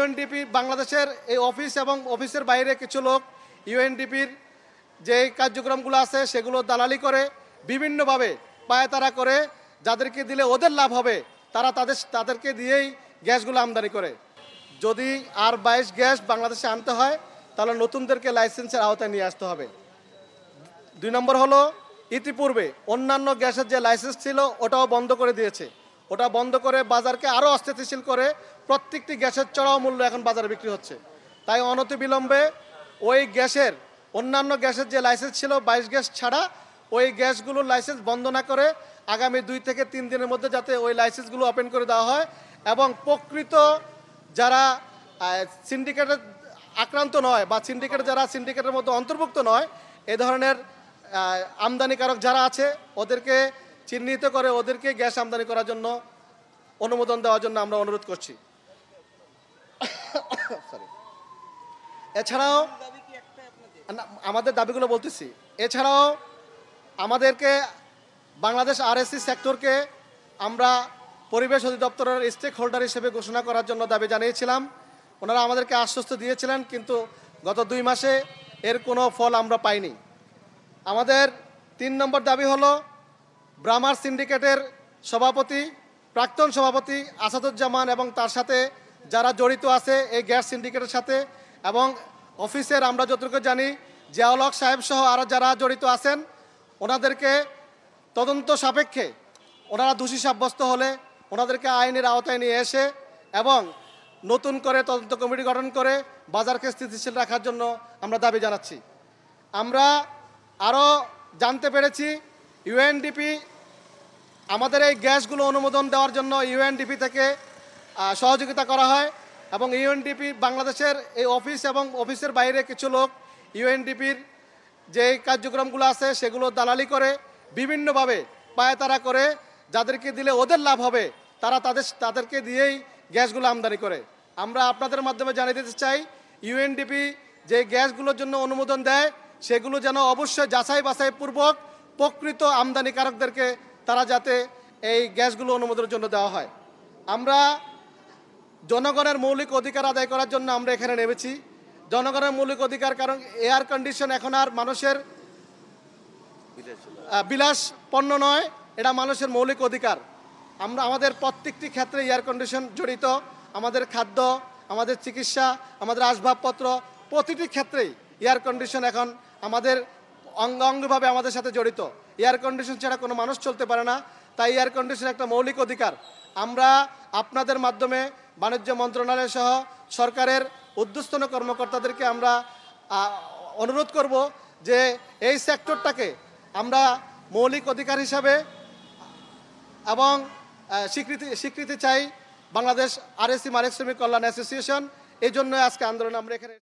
UNDP বাংলাদেশের এই office এবং অফিসের বাইরে কিছু লোক ইউএনডিপির যে কার্যক্রমগুলো আছে সেগুলো দালালি করে বিভিন্নভাবে পায়তারা করে, যাদেরকে দিলে ওদের লাভ হবে তাদেরকে দিয়েই গ্যাসগুলো আমদানি করে। যদি R22 গ্যাস বাংলাদেশে আনতে হয় তাহলে নতুনদেরকে লাইসেন্সের আওতায় নিয়ে আসতে হবে। 2 নম্বর হলো, ইতিপূর্বে অন্যান্য গ্যাসের যে লাইসেন্স ছিল ওটাও বন্ধ করে দিয়েছে। ওটা বন্ধ করে বাজারকে আরও অস্থিতিশীল করে প্রত্যেকটি গ্যাসের চড়াও মূল্য এখন বাজারে বিক্রি হচ্ছে। তাই অনতিবিলম্বে ওই গ্যাসের অন্যান্য গ্যাসের যে লাইসেন্স ছিল 22 গ্যাস ছাড়া ওই গ্যাসগুলোর লাইসেন্স বন্ধ না করে আগামী 2 থেকে 3 দিনের মধ্যে যাতে ওই লাইসেন্সগুলো ওপেন করে দেওয়া হয় এবং প্রকৃত যারা সিন্ডিকেটের আক্রান্ত নয় বা যারা সিন্ডিকেটের মধ্যে অন্তর্ভুক্ত নয়, এ ধরনের আমদানিকারক যারা আছে ওদেরকে চিহ্নিত করে ওদেরকে গ্যাস আমদানি করার জন্য অনুমোদন দেওয়ার জন্য আমরা অনুরোধ করছি। এছাড়াও আমাদের দাবিগুলো বলতেছি, এছাড়াও আমাদেরকে বাংলাদেশ RSC সেক্টরকে আমরা পরিবেশ অধিদপ্তরের স্টেক হোল্ডার হিসেবে ঘোষণা করার জন্য দাবি জানিয়েছিলাম। ওনারা আমাদেরকে আশ্বস্ত দিয়েছিলেন, কিন্তু গত 2 মাসে এর কোনো ফল আমরা পাইনি। আমাদের 3 নম্বর দাবি হলো, ব্রাহ্মার সিন্ডিকেটের সভাপতি, প্রাক্তন সভাপতি আসাদুজ্জামান এবং তার সাথে যারা জড়িত আছে এই গ্যাস সিন্ডিকেটের সাথে, এবং অফিসের আমরা যতটুকু জানি জিয়াউল হক সাহেব সহ আরও যারা জড়িত আছেন ওনাদেরকে তদন্ত সাপেক্ষে ওনারা দোষী সাব্যস্ত হলে ওনাদেরকে আইনের আওতায় নিয়ে এসে এবং নতুন করে তদন্ত কমিটি গঠন করে বাজারকে স্থিতিশীল রাখার জন্য আমরা দাবি জানাচ্ছি। আমরা আরও জানতে পেরেছি ইউএনডিপি আমাদের এই গ্যাসগুলো অনুমোদন দেওয়ার জন্য ইউএনডিপি থেকে সহযোগিতা করা হয় এবং ইউএনডিপি বাংলাদেশের এই অফিস এবং অফিসের বাইরে কিছু লোক ইউএনডিপির যে কার্যক্রমগুলো আছে সেগুলো দালালি করে বিভিন্নভাবে পায়তারা করে, যাদেরকে দিলে ওদের লাভ হবে তাদেরকে দিয়েই গ্যাসগুলো আমদানি করে। আমরা আপনাদের মাধ্যমে জানিয়ে দিতে চাই, ইউএনডিপি যে গ্যাসগুলোর জন্য অনুমোদন দেয় সেগুলো যেন অবশ্যই যাচাই বাছাই পূর্বক প্রকৃত আমদানিকারকদেরকে তারা যাতে এই গ্যাসগুলো অনুমোদনের জন্য দেওয়া হয়। আমরা জনগণের মৌলিক অধিকার আদায় করার জন্য আমরা এখানে নেমেছি। জনগণের মৌলিক অধিকার, কারণ এয়ার কন্ডিশন এখন আর মানুষের বিলাস পণ্য নয়, এটা মানুষের মৌলিক অধিকার। আমাদের প্রত্যেকটি ক্ষেত্রে এয়ার কন্ডিশন জড়িত, আমাদের খাদ্য, আমাদের চিকিৎসা, আমাদের আসবাবপত্র, প্রতিটি ক্ষেত্রেই এয়ার কন্ডিশন এখন আমাদের অঙ্গাঙ্গিভাবে আমাদের সাথে জড়িত। এয়ার কন্ডিশন ছাড়া কোনো মানুষ চলতে পারে না, তাই এয়ার কন্ডিশন একটা মৌলিক অধিকার। আমরা আপনাদের মাধ্যমে বাণিজ্য মন্ত্রণালয় সহ সরকারের ঊর্ধ্বতন কর্মকর্তাদেরকে আমরা অনুরোধ করব যে এই সেক্টরটাকে আমরা মৌলিক অধিকার হিসাবে এবং স্বীকৃতি চাই বাংলাদেশ RSC মালিক শ্রমিক কল্যাণ অ্যাসোসিয়েশন। এই জন্য আজকে আন্দোলন আমরা এখানে